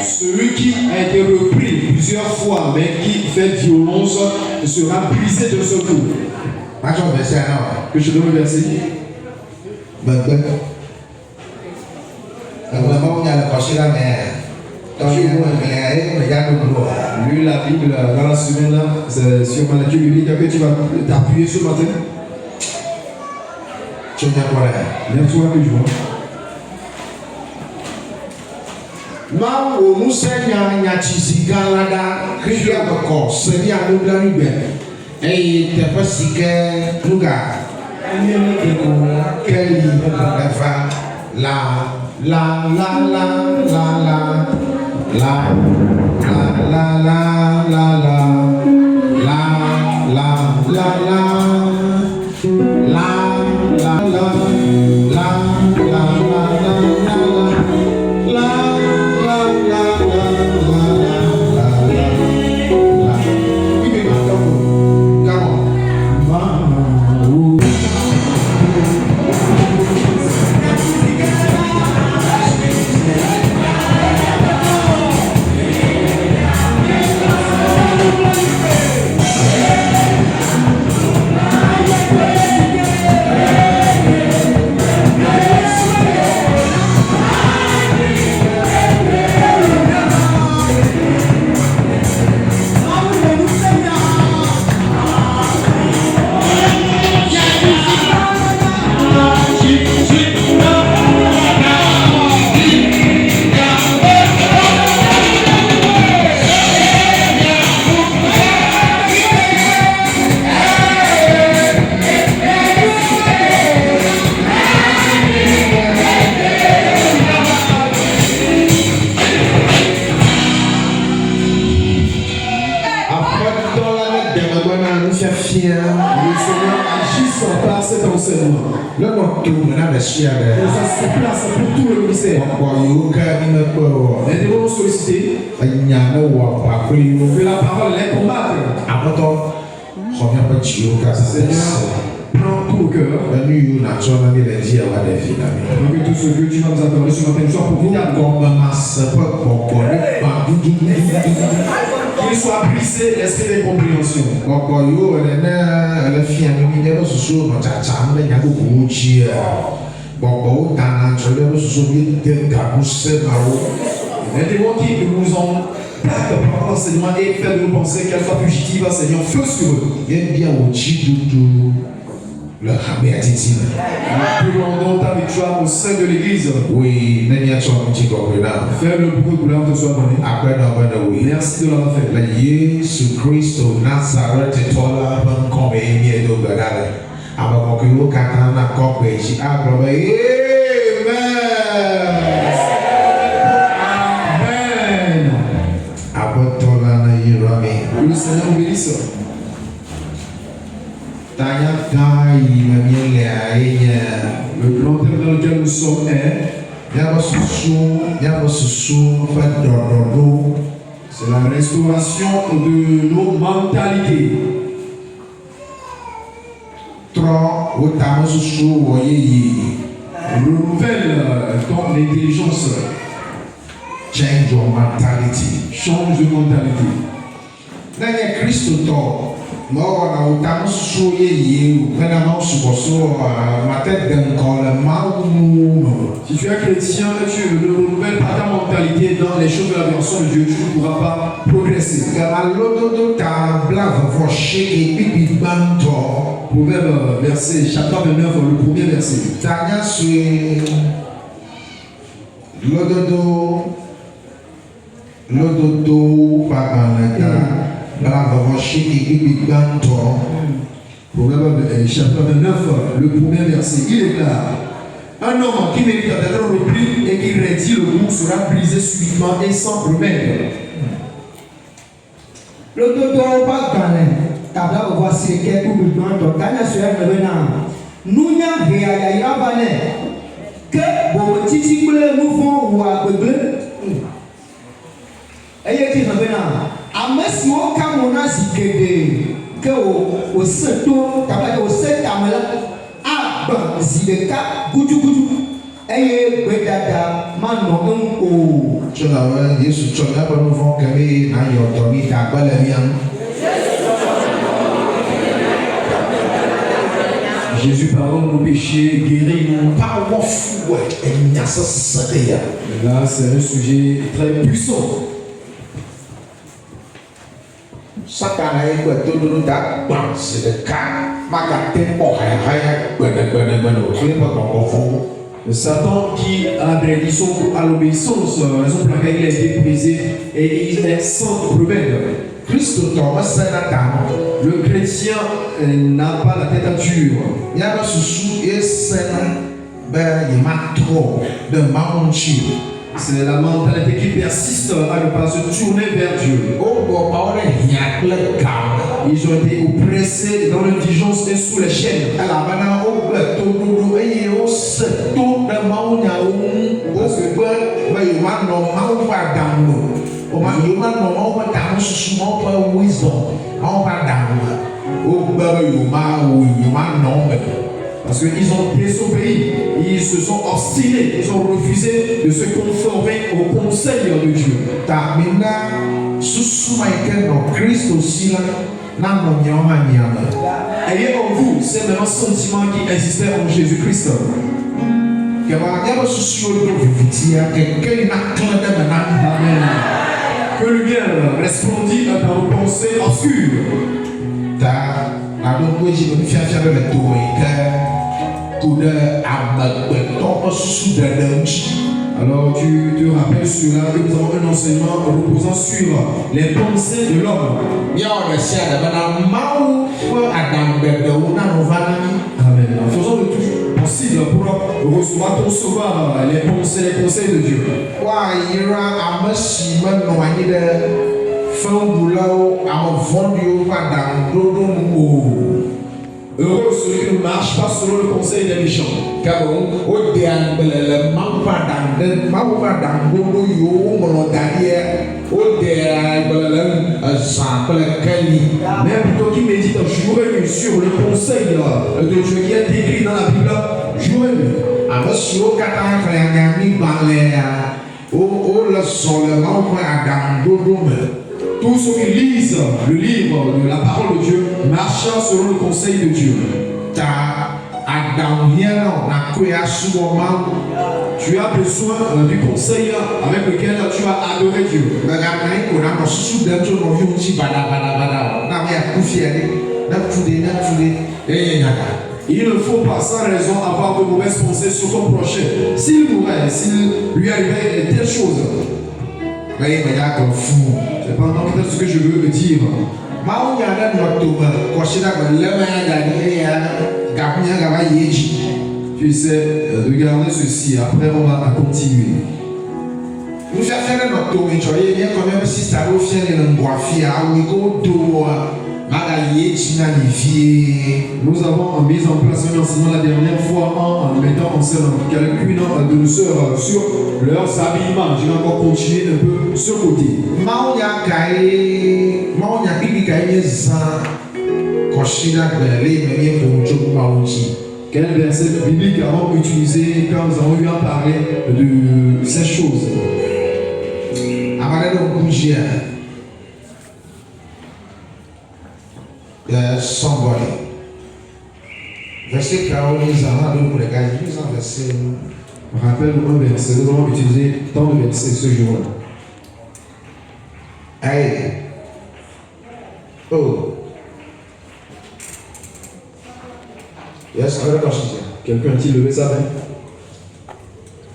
Celui qui a été repris plusieurs fois, mais qui fait violence, sera brisé de ce coup. Que je donne le verset. Lui, la Bible, dans la semaine, là, c'est sur ma lecture biblique que tu vas t'appuyer ce matin. Lève-toi que je vois. Mawo musenya nyachizigalada kriya bako sedia nubla nube tepe sike nuga keli efa la la la la la la la la la la la la la la la Et ça se place pour tout le ministère. Les démons vont solliciter que la parole les combatte. Seigneur, prends tout le cœur. Que tout ce que tu vas nous accorder ce matin soit pour qu'il soit brisé l'esprit d'incompréhension. Les démons qui nous ont plaqué par l'enseignement et fait de nous penser qu'elle soit fugitive, Seigneur, feu sur eux. Nous demandons ta victoire au sein de l'église. Oui, Fais le beaucoup de douleur te soit donné. Merci de l'avoir fait. Jésus Christ Nazareth tola ban kombe ni edo gadale. Abako kiwo kakana kombe ji agroba. Amen. Abotola na yirami. Le Seigneur nous bénisse. Tanya kai mamiele aenya. Le plan dans lequel nous sommes est c'est la restauration de nos mentalités. Renouvelle ton intelligence. Change your mentality. Change de mentalité. Nanya Christo to. Si tu es chrétien et tu ne renouvelles pas ta mentalité dans les choses de la version de Dieu, tu ne pourras pas progresser. Proverbe verset, chapitre 29, le premier verset. Proverbe chapitre 29, le premier verset, il déclare: un homme qui mérite d'être repris et qui rédit le goût sera brisé subitement et sans remède. Le dodo pas gagné. Tabla voici que pour le temps, gagné sur le venant. Nous n'y a rien à baner. Que bon titi nous font ou à beugle. Ayez dit venant. Amesi o kamona zikede ke o seto tabla o setamela a ba zideka guju eye gbedada manɔ ŋu o. Tu n'avais Jésus, tu n'as pas nous vont que les n'a eu autorité à quoi les miens. Jésus pardonne nos péchés, guérit nos. Power fouet et n'y a ça c'est rien. Là, c'est un sujet très puissant. Satan a eu tout le temps c'est le cas. Ma carte pour Satan qui a brandi son coup à l'obéissance, raison pour laquelle il a été brisé et il est sans rebelle. Christ Le chrétien n'a pas la tête à dur. Il y a un sous et c'est il m'a trop de manger. C'est la mentalité qui persiste à ne pas se tourner vers Dieu. Ils ont été oppressés dans l'indigence et sous les chaînes. Parce qu'ils ont désobéi, ils se sont obstinés, ils ont refusé de se conformer au conseil de Dieu. Ayez en vous ces mêmes sentiments qui existaient en Jésus-Christ. Amen. Que le lumière resplendit dans nos pensées obscures. Alors tu te rappelles cela que nous avons un enseignement reposant sur les pensées de l'homme. Amen. Faisons le tout possible pour recevoir, concevoir les pensées, les conseils de Dieu. Heureux celui qui ne marche pas selon le conseil des méchants. Mais plutôt qui médite jour et nuit sur le conseil de Dieu qui est écrit dans la Bible jour et nuit. Tous ceux qui lisent le livre de la parole de Dieu marchant selon le conseil de Dieu. Tu as besoin du conseil avec lequel tu as adoré Dieu. Il ne faut pas sans raison avoir de mauvaises pensées sur ton prochain. S'il mourait, s'il lui arrivait telle chose, c'est pendant peut-être ce que je veux dire. Tu sais de garder ceci, après on va continuer. Nous avons mis en place un enseignement la dernière fois en mettant en scène quelques-unes de nos sœurs sur leurs habillements. Je vais encore continuer un peu ce côté. Quel verset biblique avons utilisé quand nous avons eu à parler de ces choses? Somebody. Verset 40, Rappelle-nous un verset, nous avons utilisé tant de versets ce jour-là. Hey. Oh. Yes, Quelqu'un a-t-il levé sa main?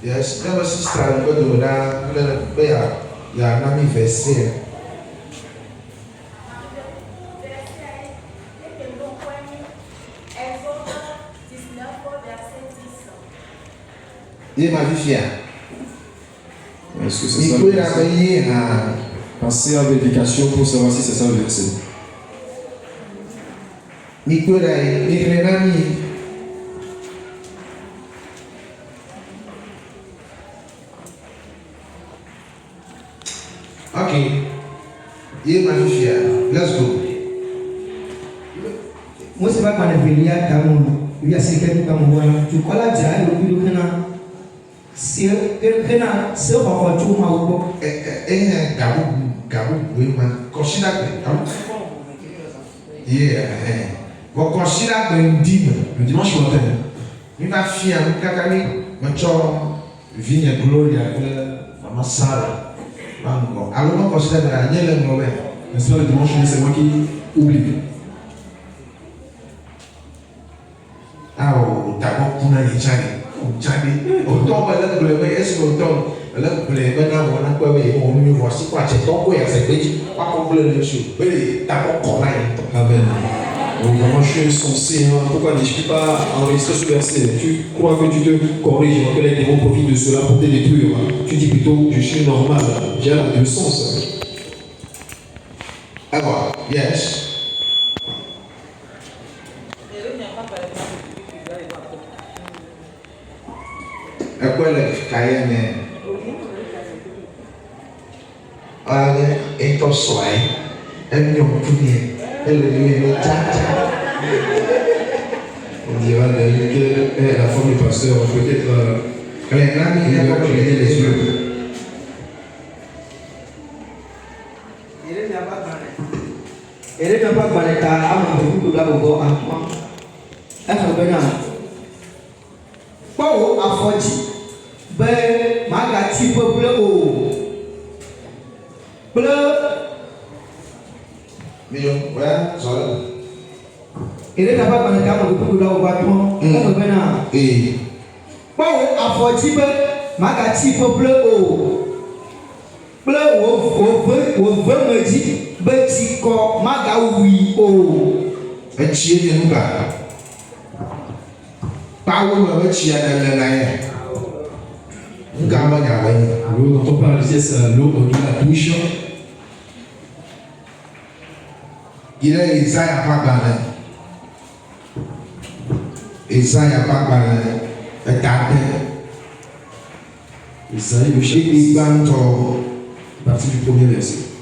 Yes, never see star go to that ya nami verset. Il m'a dit est-ce que c'est ça? Pensez à vérification pour savoir si c'est ça le verset. Ok. Il m'a dit let's go. Moi c'est pas quand il y a il y a quelqu'un qui tu connais déjà le plus de si que na se ko tu ma wo gabu we man consider yeah bon consider Le dimanche matin, mi va fier mi kaka mi macho vigne gloria mama Sarah mango alors on consider la nyele ngobe n'est-ce pas, le dimanche, c'est moi qui oublie. au tabo kuna ni chani o to ba la globe est o to la globe na wona kwa we o mi voici quoi c'est ton quoi c'est petit pas complet le show oui tabo kona Amen. Donc, vraiment, je suis insensé. Hein. Pourquoi je ne peux pas enregistrer ce verset? Tu crois que tu te corriges, que les démons profitent de cela pour te détruire. Hein. Tu dis plutôt, je suis normal. J'ai le sens. alors yes Ekwele kayene ale eto soai enyo punie ele tata On dira quelle est la femme du pasteur. Peut-être kale nani il va ne cligner les yeux. ele na ba ba ta ama bu du la bo a fa be na pawo afoji be ma ga ti peuple o ble miyo wa zola ele na ba ba ta ama bu du la bo a fa be na pawo afoji be ma ga ti peuple o ble wo ve meji be ti ko ma ga wi o echie ne nuka pawo ma echie na na ya nga ma ya wa L'eau dont on parle ici, c'est l'eau de la douche. ile Isaiah pagana Isaiah pagana etate Isaïe, le ibi chapitre, gbanto partie du premier verset.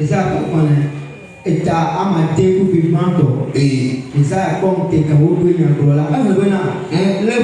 eza ko ne eta ama te ku bi manto eza ko te ka wo do nya do la ana be na le